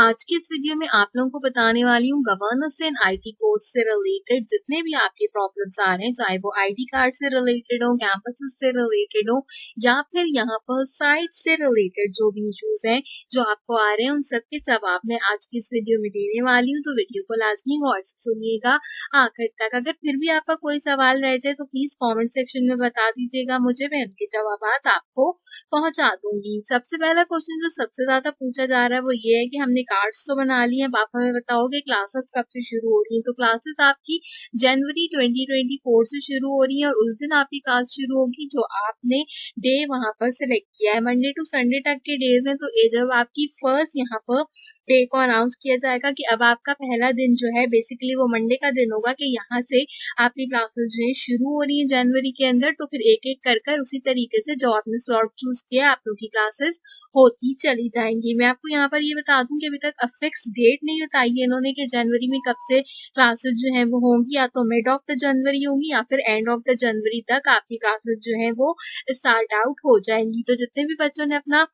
आज की इस वीडियो में आप लोगों को बताने वाली हूँ गवर्नेंस एंड आईटी कोर्स से रिलेटेड जितने भी आपके प्रॉब्लम्स आ रहे हैं, चाहे वो आईडी कार्ड से रिलेटेड हो, कैंपस से रिलेटेड हो या फिर यहाँ पर साइट से रिलेटेड जो भी इश्यूज हैं जो आपको आ रहे हैं, उन सब के जवाब मैं आज की इस वीडियो में देने वाली हूँ। तो वीडियो को लाजमी गौर से सुनिएगा आखिर तक। अगर फिर भी आपका कोई सवाल रह जाए तो प्लीज कॉमेंट सेक्शन में बता दीजिएगा मुझे, मैं उनके जवाब आपको पहुंचा दूंगी। सबसे पहला क्वेश्चन जो सबसे ज्यादा पूछा जा रहा है वो ये है कि हमने कार्ड्स तो बना लिए हैं, आप हमें बताओगे क्लासेस कब से शुरू हो रही हैं। तो क्लासेस आपकी जनवरी 2024 से शुरू हो रही है और उस दिन आपकी क्लास शुरू होगी जो आपने डे वहां पर सिलेक्ट किया है। मंडे टू संडे तक के डेज हैं, तो जब आपकी फर्स्ट यहाँ पर डे को अनाउंस किया जाएगा कि अब आपका पहला दिन जो है बेसिकली वो मंडे का दिन होगा कि यहाँ से आपकी क्लासेस जो है शुरू हो रही है जनवरी के अंदर। तो फिर एक एक कर उसी तरीके से जो आपने स्लॉट चूज किया आप लोग की क्लासेस होती चली जाएंगी। मैं आपको यहाँ पर ये बता दूं कि अभी तक फिक्स डेट नहीं बताई है इन्होंने कि जनवरी में कब से क्लासेस जो है वो होंगी, या तो मिड ऑफ द जनवरी होंगी या फिर एंड ऑफ द जनवरी तक आपकी क्लासेस जो है वो स्टार्ट आउट हो जाएंगी। तो जितने भी बच्चों ने अपना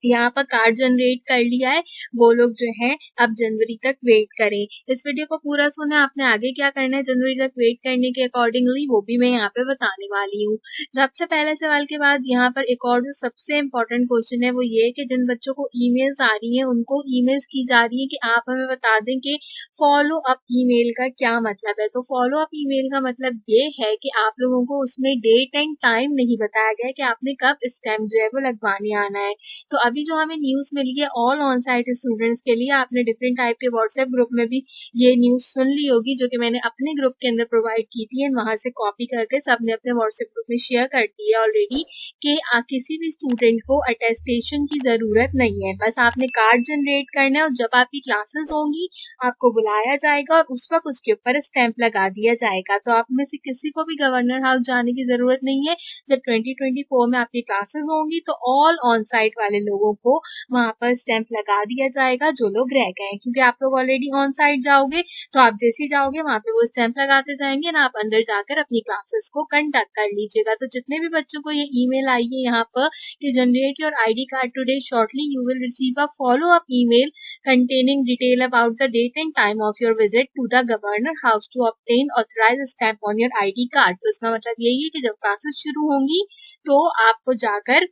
यहाँ पर कार्ड जनरेट कर लिया है वो लोग जो है अब जनवरी तक वेट करें। इस वीडियो को पूरा सुना, आपने आगे क्या करना है जनवरी तक वेट करने के अकॉर्डिंगली वो भी मैं यहाँ पे बताने वाली हूँ। सबसे पहले सवाल के बाद यहाँ पर एक और जो सबसे इम्पोर्टेंट क्वेश्चन है वो ये है कि जिन बच्चों को ईमेल्स आ रही है उनको ईमेल्स की जा रही है कि आप हमें बता दें कि फॉलो अप ईमेल का क्या मतलब है। तो फॉलो अप ईमेल का मतलब ये है कि आप लोगों को उसमें डेट एंड टाइम नहीं बताया गया कि आपने कब स्टैम्प जो है वो लगवाने आना है। तो अभी जो हमें न्यूज मिली है ऑल ऑन साइट स्टूडेंट्स के लिए, आपने डिफरेंट टाइप के व्हाट्सएप ग्रुप में भी ये न्यूज सुन ली होगी जो कि मैंने अपने ग्रुप के अंदर प्रोवाइड की थी एंड वहां से कॉपी करके सबने अपने व्हाट्सएप ग्रुप में शेयर कर दी है ऑलरेडी कि किसी भी स्टूडेंट को अटेस्टेशन की जरूरत नहीं है, बस आपने कार्ड जनरेट करना है और जब आपकी क्लासेस होंगी आपको बुलाया जाएगा और उस वक्त उसके ऊपर स्टैंप लगा दिया जाएगा। तो आप में से किसी को भी गवर्नर हाउस जाने की जरूरत नहीं है। जब 2024 में आपकी क्लासेस होंगी तो ऑल ऑन साइट वाले लोगों को वहां पर स्टैंप लगा दिया जाएगा जो लोग रह गए हैं, क्योंकि आप लोग ऑलरेडी ऑन साइट जाओगे तो आप जैसे ही जाओगे वहां पे वो स्टैंप लगाते जाएंगे ना, आप अंदर जाकर अपनी क्लासेस को कंडक्ट कर लीजिएगा। तो जितने भी बच्चों को ये ईमेल आई है यहाँ पर कि generate your ID card today shortly you will receive a follow up email containing detail about the date and time of your visit to the governor house to obtain authorized stamp on your ID card। तो इसका मतलब यही है कि जब classes शुरू होंगी तो आपको जाकर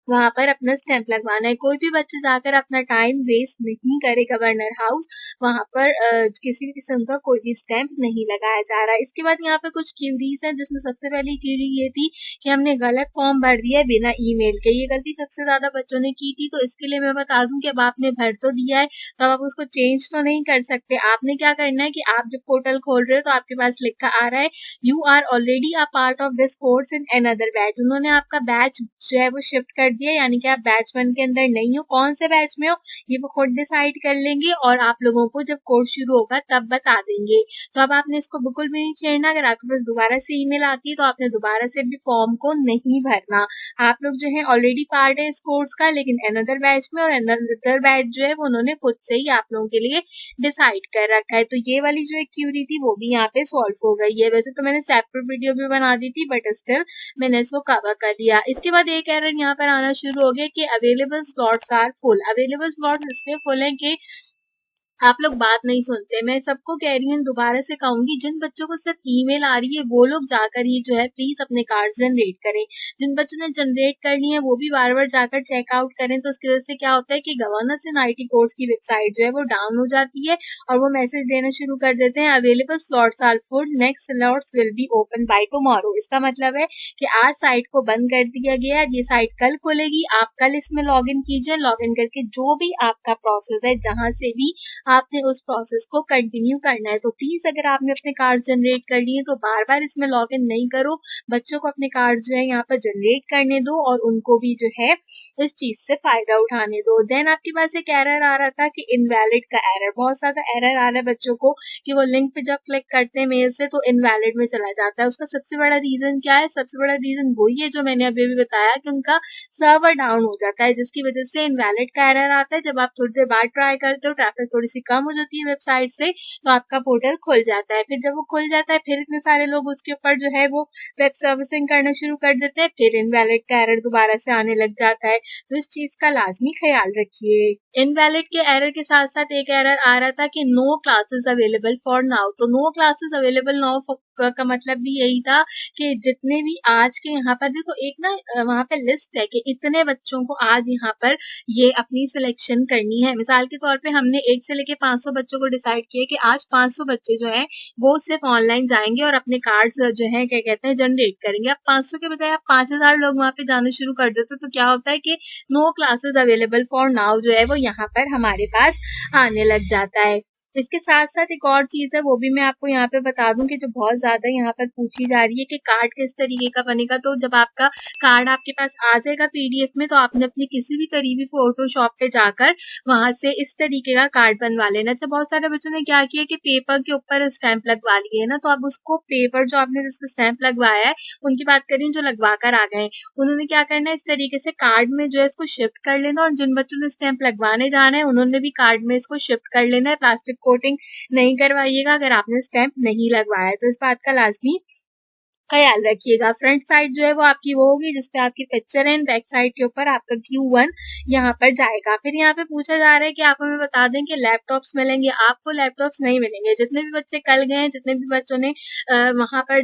वहां पर अपना स्टैंप लगवाना है। कोई भी बच्चा जाकर अपना टाइम वेस्ट नहीं करे गवर्नर हाउस, वहां पर किसी भी किस्म का कोई भी स्टैंप नहीं लगाया जा रहा है। इसके बाद यहाँ पे कुछ क्यूरीज हैं जिसमें सबसे पहली क्यूरी ये थी कि हमने गलत फॉर्म भर दिया है बिना ईमेल के। ये गलती सबसे ज्यादा बच्चों ने की थी, तो इसके लिए मैं बता दूं कि अब आपने भर तो दिया है तो अब आप उसको चेंज तो नहीं कर सकते। आपने क्या करना है कि आप जब पोर्टल खोल रहे हो तो आपके पास लिखा आ रहा है you are already a part of this course in another batch. उन्होंने आपका बैच जो है वो शिफ्ट कर दिया, यानी कि आप बैच 1 के अंदर नहीं हो। कौन से बैच में हो ये वो खुद डिसाइड कर लेंगे और आप लोगों को जब कोर्स शुरू होगा तब बता देंगे। तो अब आपने इसको बिल्कुल भी नहीं छेड़ना। अगर आपके पास दोबारा से ईमेल आती है तो आपने दोबारा से भी फॉर्म को नहीं भरना। आप लोग जो है ऑलरेडी पार्ट है इस कोर्स का, लेकिन अनदर बैच में, और अनदर बैच जो है वो उन्होंने खुद से ही आप लोगों के लिए डिसाइड कर रखा है। तो ये वाली जो एक क्यूरी थी वो भी यहाँ पे सॉल्व हो गई है। वैसे तो मैंने सेपरेट वीडियो भी बना दी थी बट स्टिल मैंने इसको कवर कर लिया। इसके बाद एक एरर यहाँ पर आना शुरू हो गया कि available slots are full. Available slots इसलिए फुल है कि आप लोग बात नहीं सुनते। मैं सबको कह रही हूँ, दोबारा से कहूंगी, जिन बच्चों को सिर्फ ईमेल आ रही है वो लोग जाकर ही जो है प्लीज अपने कार्ड जनरेट करें। जिन बच्चों ने जनरेट करनी है वो भी बार बार जाकर चेकआउट करें। तो उसकी वजह से क्या होता है कि गवर्नेंस इन आईटी कोर्स की वेबसाइट जो है वो डाउन हो जाती है और वो मैसेज देना शुरू कर देते हैं available slots are full, next slots will be open by tomorrow. इसका मतलब है कि आज साइट को बंद कर दिया गया है, ये साइट कल खुलेगी, आप कल इसमें लॉग इन कीजिए। लॉग इन करके जो भी आपका प्रोसेस है जहां से भी आपने उस प्रोसेस को कंटिन्यू करना है। तो प्लीज अगर आपने अपने कार्ड जनरेट कर लिए तो बार बार इसमें लॉग इन नहीं करो, बच्चों को अपने कार्ड जो है यहाँ पर जनरेट करने दो और उनको भी जो है इस चीज से फायदा उठाने दो। देन आपके पास एक एरर आ रहा था कि इनवैलिड का एरर, बहुत ज्यादा एरर आ रहा है बच्चों को कि वो लिंक पे जब क्लिक करते हैं मेल से तो इनवैलिड में चला जाता है। उसका सबसे बड़ा रीजन क्या है? सबसे बड़ा रीजन वही है जो मैंने अभी भी बताया कि उनका सर्वर डाउन हो जाता है जिसकी वजह से इनवैलिड का एरर आता है। जब आप थोड़ी देर बाद ट्राई करते हो, ट्रैफिक थोड़ी एक्यूरेसी कम हो जाती है वेबसाइट से, तो आपका पोर्टल खुल जाता है। फिर जब वो खुल जाता है, फिर इतने सारे लोग उसके ऊपर जो है वो वेब सर्विसिंग करना शुरू कर देते हैं, फिर इनवैलिड का एरर दोबारा से आने लग जाता है। तो इस चीज का लाजमी ख्याल रखिए। इनवैलिड के एरर के साथ साथ एक एरर आ रहा था कि no classes available for now. तो नो क्लासेस अवेलेबल नाउ का मतलब भी यही था कि जितने भी आज के यहाँ पर देखो एक ना वहाँ पे लिस्ट है कि इतने बच्चों को आज यहाँ पर ये अपनी सिलेक्शन करनी है। मिसाल के तौर पे हमने 1 से लेके 500 बच्चों को डिसाइड किया कि आज 500 बच्चे जो हैं वो सिर्फ ऑनलाइन जाएंगे और अपने कार्ड्स जो हैं क्या कहते हैं जनरेट करेंगे। अब 500 के बजाय आप 5000 लोग वहाँ पे जाना शुरू कर देते तो क्या होता है कि no classes available for now जो है वो यहाँ पर हमारे पास आने लग जाता है। इसके साथ साथ एक और चीज है, वो भी मैं आपको यहाँ पे बता दूं कि जो बहुत ज्यादा यहाँ पर पूछी जा रही है कि कार्ड किस तरीके का बनेगा। तो जब आपका कार्ड आपके पास आ जाएगा पीडीएफ में, तो आपने अपनी किसी भी करीबी फोटो शॉप पे जाकर वहां से इस तरीके का कार्ड बनवा लेना। अच्छा, बहुत सारे बच्चों ने क्या किया कि पेपर के ऊपर स्टैंप लगवा लिए है ना, तो अब उसको पेपर जो आपने जिसपे स्टैंप लगवाया है उनकी बात करें जो लगवा कर आ गए, उन्होंने क्या करना है इस तरीके से कार्ड में जो है इसको शिफ्ट कर लेना, और जिन बच्चों ने स्टैंप लगवाने जाना है उन्होंने भी कार्ड में इसको शिफ्ट कर लेना है। प्लास्टिक कोटिंग नहीं करवाइएगा अगर आपने स्टैंप नहीं लगवाया, तो इस बात का लाजमी ख्याल रखिएगा। फ्रंट साइड जो है वो आपकी वो होगी जिसपे आपकी पिक्चर है, बैक साइड के ऊपर आपका Q1 यहाँ पर जाएगा। फिर यहाँ पे पूछा जा रहा है कि आप हमें बता दें कि लैपटॉप्स मिलेंगे। आपको लैपटॉप्स नहीं मिलेंगे। जितने भी बच्चे कल गए हैं, जितने भी बच्चों ने वहां पर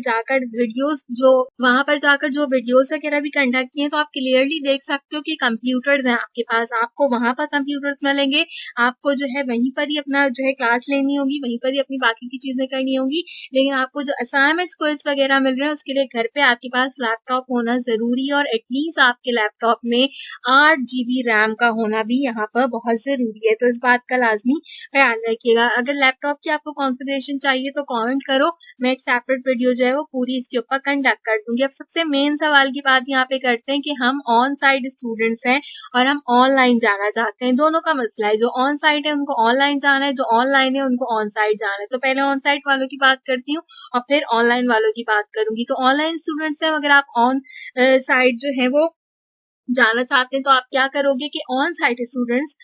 जाकर जो वीडियोस वगैरह भी कंडक्ट किए, तो आप क्लियरली देख सकते हो कि कंप्यूटर्स हैं आपके पास। आपको वहां पर कंप्यूटर्स मिलेंगे, आपको जो है वहीं पर ही अपना जो है क्लास लेनी होगी, वहीं पर ही अपनी बाकी की चीजें करनी होगी। लेकिन आपको जो असाइनमेंट्स क्विज वगैरह मिल रहे हैं उसके लिए घर पे आपके पास लैपटॉप होना जरूरी है, और एटलीस्ट आपके लैपटॉप में 8 GB रैम का होना भी यहाँ पर बहुत जरूरी है। तो इस बात का लाजमी ख्याल रखिएगा। अगर लैपटॉप की आपको कॉन्फ़िगरेशन चाहिए तो कमेंट करो, मैं एक सेपरेट वीडियो जो है वो पूरी इसके ऊपर कंडक्ट कर दूंगी। अब सबसे मेन सवाल की बात यहाँ पे करते हैं कि हम ऑन साइट स्टूडेंट्स हैं और हम ऑनलाइन जाना चाहते हैं। दोनों का मसला है, जो ऑन साइट है उनको ऑनलाइन जाना है, जो ऑनलाइन है उनको ऑन साइट जाना है। तो पहले ऑन साइट वालों की बात करती हूँ और फिर ऑनलाइन वालों की बात करूंगी। तो ऑनलाइन स्टूडेंट्स हैं, अगर आप ऑन साइट जो है वो जाना चाहते हैं तो आप क्या करोगे कि ऑन साइट स्टूडेंट्स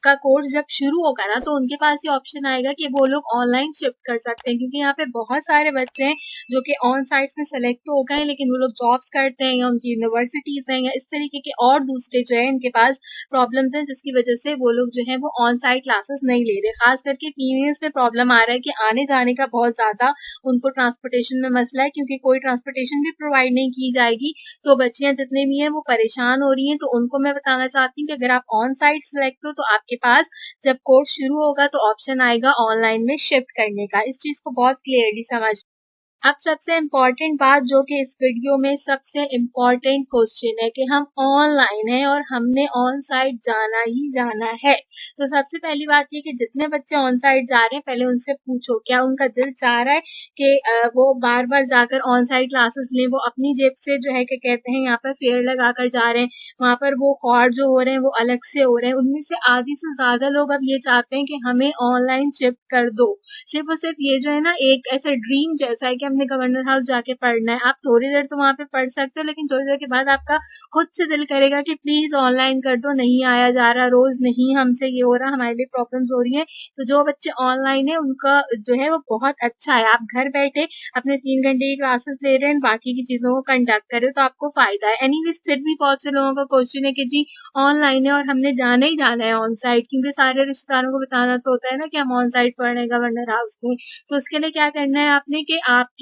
का कोर्स जब शुरू होगा ना, तो उनके पास ये ऑप्शन आएगा कि वो लोग ऑनलाइन शिफ्ट कर सकते हैं, क्योंकि यहाँ पे बहुत सारे बच्चे हैं जो कि ऑन साइट्स में सेलेक्ट तो हो गए हैं लेकिन वो लोग जॉब्स करते हैं या उनकी यूनिवर्सिटीज हैं या इस तरीके के और दूसरे जो है इनके पास प्रॉब्लम्स हैं, जिसकी वजह से वो लोग जो है वो ऑन साइट क्लासेस नहीं ले रहे। खास करके फीमेल्स में प्रॉब्लम आ रहा है कि आने जाने का बहुत ज्यादा उनको ट्रांसपोर्टेशन में मसला है, क्योंकि कोई ट्रांसपोर्टेशन भी प्रोवाइड नहीं की जाएगी। तो बच्चियां जितने भी हैं वो परेशान हो रही हैं। तो उनको मैं बताना चाहती हूँ कि अगर आप ऑन साइट सिलेक्ट हो तो आपके पास जब कोर्स शुरू होगा तो ऑप्शन आएगा ऑनलाइन में शिफ्ट करने का। इस चीज को बहुत क्लियरली समझ। अब सबसे इम्पोर्टेंट बात जो कि इस वीडियो में सबसे इम्पोर्टेंट क्वेश्चन है कि हम ऑनलाइन है और हमने ऑन साइट जाना ही जाना है। तो सबसे पहली बात ये कि जितने बच्चे ऑन साइट जा रहे हैं पहले उनसे पूछो क्या उनका दिल चाह रहा है कि वो बार बार जाकर ऑन साइट क्लासेस लें। वो अपनी जेब से जो है कि कहते हैं यहाँ पर फेयर लगा कर जा रहे हैं, वहां पर वो कॉर्ड जो हो रहे हैं वो अलग से हो रहे हैं। उनमें से आधी से ज्यादा लोग अब ये चाहते हैं कि हमें ऑनलाइन शिफ्ट कर दो। सिर्फ और सिर्फ ये जो है ना एक ऐसा ड्रीम जैसा है कि हमने गवर्नर हाउस जाके पढ़ना है। आप थोड़ी देर तो वहां पे पढ़ सकते हो, लेकिन थोड़ी देर के बाद आपका खुद से दिल करेगा कि प्लीज ऑनलाइन कर दो, नहीं आया जा रहा, रोज नहीं हमसे ये हो रहा, हमारे लिए प्रॉब्लम्स हो रही है। तो जो बच्चे ऑनलाइन है उनका जो है वो बहुत अच्छा है। आप घर बैठे अपने 3 घंटे की क्लासेस ले रहे हैं, बाकी की चीजों को कंडक्ट कर रहे हो तो आपको फायदा है। एनीवेज फिर भी बहुत से लोगों का क्वेश्चन है कि जी ऑनलाइन है और हमने जाना ही जाना है ऑन साइट, क्योंकि सारे रिश्तेदारों को बताना तो होता है ना कि हम ऑन साइट पढ़ रहे हैं गवर्नर हाउस में। तो उसके लिए क्या करना है आपने कि आपके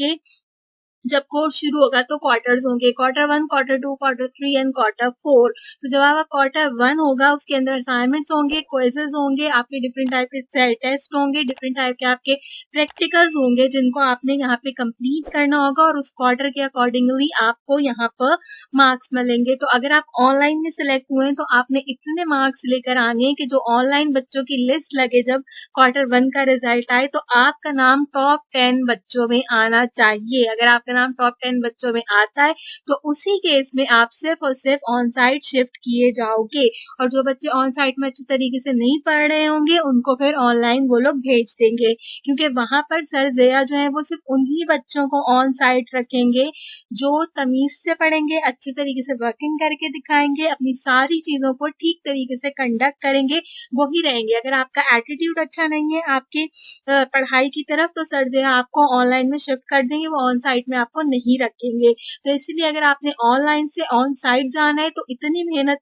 जब कोर्स शुरू होगा तो क्वार्टर्स होंगे, Q1, Q2, Q3 and Q4। तो जब आपका Q1 होगा उसके अंदर असाइनमेंट्स होंगे, क्विजेस होंगे, आपके डिफरेंट टाइप के टेस्ट होंगे, डिफरेंट टाइप के आपके प्रैक्टिकल्स होंगे जिनको आपने यहाँ पे कंप्लीट करना होगा और उस क्वार्टर के अकॉर्डिंगली आपको यहाँ पर मार्क्स मिलेंगे। तो अगर आप ऑनलाइन में सिलेक्ट हुए हैं तो आपने इतने मार्क्स लेकर आने हैं कि जो ऑनलाइन बच्चों की लिस्ट लगे जब Q1 का रिजल्ट आए तो आपका नाम टॉप 10 बच्चों में आना चाहिए। अगर आपका जिसका नाम टॉप 10 बच्चों में आता है, तो उसी केस में आप सिर्फ और सिर्फ ऑन साइट शिफ्ट किए जाओगे। और जो बच्चे ऑन साइट में अच्छे तरीके से नहीं पढ़ रहे होंगे उनको फिर ऑनलाइन वो लोग भेज देंगे, क्योंकि वहां पर सर ज़िया जो है वो सिर्फ उन्हीं बच्चों को ऑन साइट रखेंगे जो तमीज से पढ़ेंगे, अच्छे तरीके से वर्किंग करके दिखाएंगे, अपनी सारी चीजों को ठीक तरीके से कंडक्ट करेंगे, वही रहेंगे। अगर आपका एटीट्यूड अच्छा नहीं है आपकी पढ़ाई की तरफ, तो सर जो है आपको ऑनलाइन में शिफ्ट कर देंगे, वो ऑन साइट में आपको नहीं रखेंगे। तो इसलिए अगर आपने ऑनलाइन से ऑन साइट जाना है तो इतनी मेहनत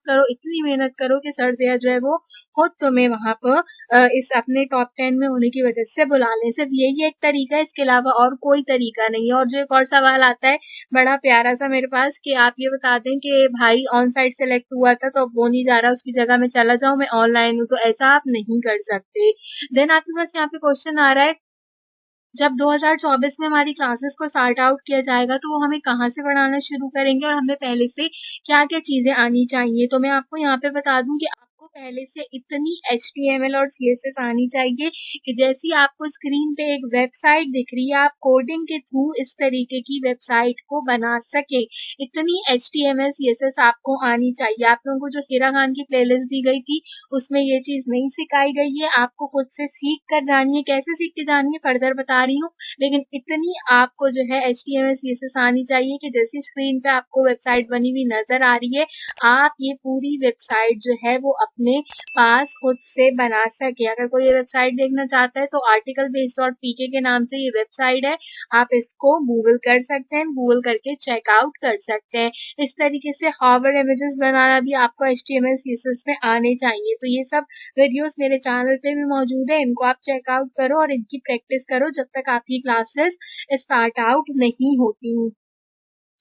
करो कि सर जो है वो खुद तुम्हें वहां पर इस अपने टॉप 10 में होने की वजह से बुला लें। सिर्फ यही एक तरीका है, इसके अलावा और कोई तरीका नहीं है। और जो एक और सवाल आता है बड़ा प्यारा सा मेरे पास, कि आप ये बता दें कि भाई ऑन साइट सेलेक्ट हुआ था तो अब वो नहीं जा रहा, उसकी जगह मैं चला जाऊं, मैं ऑनलाइन हूं, तो ऐसा आप नहीं कर सकते। देन आपके पास यहाँ पे क्वेश्चन आ रहा है, जब 2024 में हमारी क्लासेस को स्टार्ट आउट किया जाएगा तो वो हमें कहाँ से पढ़ाना शुरू करेंगे और हमें पहले से क्या-क्या चीजें आनी चाहिए। तो मैं आपको यहाँ पे बता दूं कि आपको पहले से इतनी HTML और CSS आनी चाहिए कि जैसी आपको स्क्रीन पे एक वेबसाइट दिख रही है, आप कोडिंग के थ्रू इस तरीके की वेबसाइट को बना सके। इतनी HTML CSS आपको आनी चाहिए। आप लोगों को जो हिरा खान की प्लेलिस्ट दी गई थी उसमें ये चीज नहीं सिखाई गई है, आपको खुद से सीख कर जानी है। कैसे सीख के जानी है फर्दर बता रही हूँ, लेकिन इतनी आपको जो है HTML CSS आनी चाहिए कि जैसी स्क्रीन पे आपको वेबसाइट बनी हुई नजर आ रही है, आप ये पूरी वेबसाइट जो है वो अपने पास खुद से बना सके। अगर कोई ये वेबसाइट देखना चाहता है तो articlebase.pk के नाम से ये वेबसाइट है, आप इसको गूगल कर सकते हैं, गूगल करके चेकआउट कर सकते हैं। इस तरीके से हॉवर इमेजेस बनाना भी आपको HTML CSS में आने चाहिए। तो ये सब वीडियोस मेरे चैनल पे भी मौजूद है, इनको आप चेकआउट करो और इनकी प्रैक्टिस करो जब तक आपकी क्लासेस स्टार्ट आउट नहीं होती।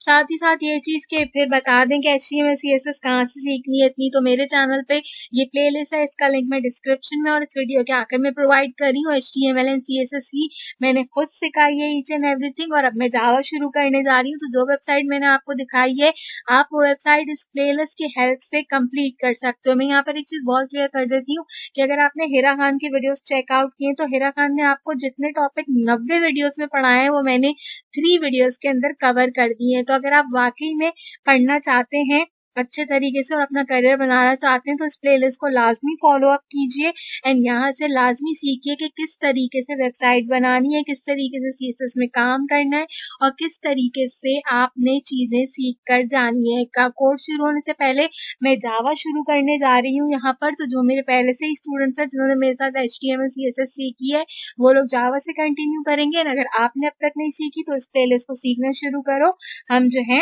साथ ही साथ ये चीज के फिर बता दें कि HTML CSS कहाँ से सीखनी है इतनी, तो मेरे चैनल पे ये प्लेलिस्ट है, इसका लिंक मैं डिस्क्रिप्शन में और इस वीडियो के आखिर में प्रोवाइड कर रही हूँ। HTML एंड CSS ही मैंने खुद सिखाई है, ईच एंड एवरीथिंग। और अब मैं जावा शुरू करने जा रही हूँ, तो जो वेबसाइट मैंने आपको दिखाई है आप वो वेबसाइट इस प्लेलिस्ट की हेल्प से कंप्लीट कर सकते हो। मैं यहाँ पर एक चीज बहुत क्लियर कर देती हूँ कि अगर आपने हिरा खान की वीडियोस चेकआउट किए तो हिरा खान ने आपको जितने टॉपिक 90 वीडियोस में पढ़ाए हैं वो मैंने 3 वीडियोस के अंदर कवर कर दिए हैं। तो अगर आप वाकई में पढ़ना चाहते हैं अच्छे तरीके से और अपना करियर बनाना चाहते हैं तो इस प्लेलिस्ट को लाजमी फॉलो अप कीजिए एंड यहाँ से लाजमी सीखिए कि किस तरीके से वेबसाइट बनानी है, किस तरीके से CSS में काम करना है और किस तरीके से आपने चीजें सीख कर जानी है। का कोर्स शुरू होने से पहले मैं जावा शुरू करने जा रही हूँ यहाँ पर, तो जो मेरे पहले से ही स्टूडेंट्स हैं जिन्होंने मेरे साथ HTML CSS सीखी है वो लोग जावा से कंटिन्यू करेंगे। अगर आपने अब तक नहीं सीखी तो इस प्लेलिस्ट को सीखना शुरू करो, हम जो है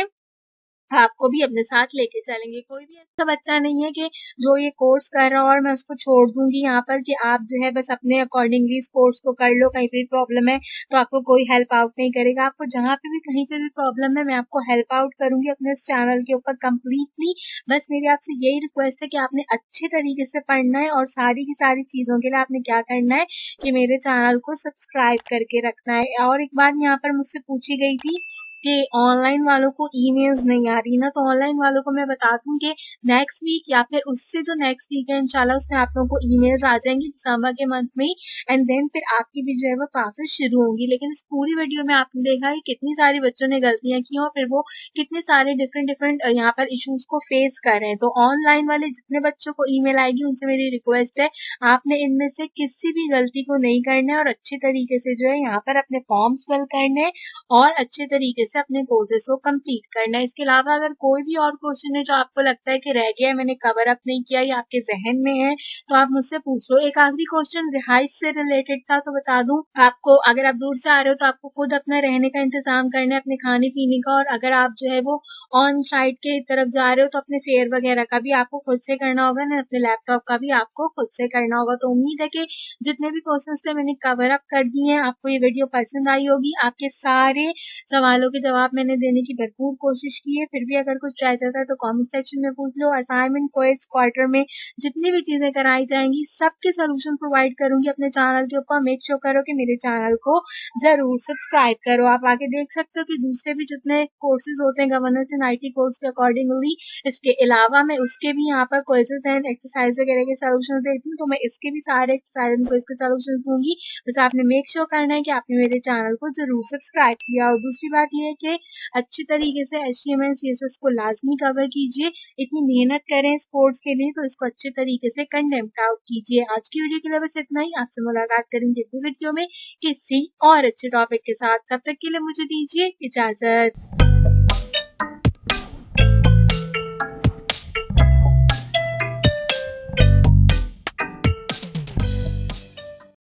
आपको भी अपने साथ लेके चलेंगे। कोई भी ऐसा बच्चा नहीं है कि जो ये कोर्स कर रहा हो और मैं उसको छोड़ दूंगी यहाँ पर कि आप जो है बस अपने अकॉर्डिंगली इस कोर्स को कर लो, कहीं पे भी प्रॉब्लम है तो आपको कोई हेल्प आउट नहीं करेगा। आपको जहाँ पे भी कहीं पे भी प्रॉब्लम है मैं आपको हेल्प आउट करूंगी अपने इस चैनल के ऊपर कम्प्लीटली। बस मेरी आपसे यही रिक्वेस्ट है कि आपने अच्छे तरीके से पढ़ना है और सारी की सारी चीजों के लिए आपने क्या करना है कि मेरे चैनल को सब्सक्राइब करके रखना है। और एक बात यहाँ पर मुझसे पूछी गई थी कि ऑनलाइन वालों को ईमेल्स नहीं आ रही ना, तो ऑनलाइन वालों को मैं बता दूं कि नेक्स्ट वीक या फिर उससे जो नेक्स्ट वीक है इंशाल्लाह उसमें आप लोगों को ईमेल्स आ जाएंगी दिसंबर के मंथ में ही, एंड देन फिर आपकी भी जो है वो क्लासेस शुरू होंगी। लेकिन इस पूरी वीडियो में आपने देखा कि कितनी सारी बच्चों ने गलतियां की और फिर वो कितने सारे डिफरेंट यहाँ पर इश्यूज को फेस कर रहे हैं। तो ऑनलाइन वाले जितने बच्चों को ईमेल आएगी उनसे मेरी रिक्वेस्ट है आपने इनमें से किसी भी गलती को नहीं करना है और अच्छे तरीके से जो है यहाँ पर अपने फॉर्म्स फिल करने हैं और अच्छे तरीके से अपने कोर्सेज को कंप्लीट करना है। इसके अलावा अगर कोई भी और क्वेश्चन है जो आपको लगता है कि रह गया है, मैंने कवर अप नहीं किया या आपके जहन में है, तो आप मुझसे पूछ लो। एक आखिरी क्वेश्चन रिहाइश से रिलेटेड था, तो बता दूं आपको, अगर आप दूर से आ रहे हो तो आपको खुद अपना रहने का इंतजाम करना है, अपने खाने पीने का, और अगर आप जो है वो ऑन साइट के तरफ जा रहे हो तो अपने फेयर वगैरह का भी आपको खुद से करना होगा ना, अपने लैपटॉप का भी आपको खुद से करना होगा। तो उम्मीद है कि जितने भी क्वेश्चन थे मैंने कवर अप कर दिए हैं, आपको ये वीडियो पसंद आई होगी। आपके सारे सवालों के जवाब मैंने देने की भरपूर कोशिश की है, फिर भी अगर कुछ रह जाता है तो कमेंट सेक्शन में पूछ लो। असाइनमेंट क्विज क्वार्टर में जितनी भी चीजें कराई जाएंगी सबके सोल्यूशन प्रोवाइड करूंगी अपने चैनल के ऊपर। मेक श्योर करो कि मेरे चैनल को जरूर सब्सक्राइब करो। आप आगे देख सकते हो कि दूसरे भी जितने कोर्सेज होते हैं गवर्नेंस एंड IT कोर्स के अकॉर्डिंगली, इसके अलावा मैं उसके भी यहाँ पर क्विजेस एंड एक्सरसाइज वगैरह के सोल्यूशन देती हूँ, तो मैं इसके भी सारे एक्सरसाइज एंड क्विज के सोल्यूशन दूंगी। बस आपने मेक श्योर करना है कि आपने मेरे चैनल को जरूर सब्सक्राइब किया। और दूसरी बात ये है कि अच्छी तरीके से HTML CSS को लाजमी कवर कीजिए। इतनी मेहनत करें इस कोर्स के लिए तो इसको अच्छे तरीके से कंटेम्प्ट आउट कीजिए। आज की वीडियो के लिए बस इतना ही। आपसे मुलाकात करेंगे अगली वीडियो में किसी और अच्छे टॉपिक के साथ। तब तक के लिए मुझे दीजिए इजाजत।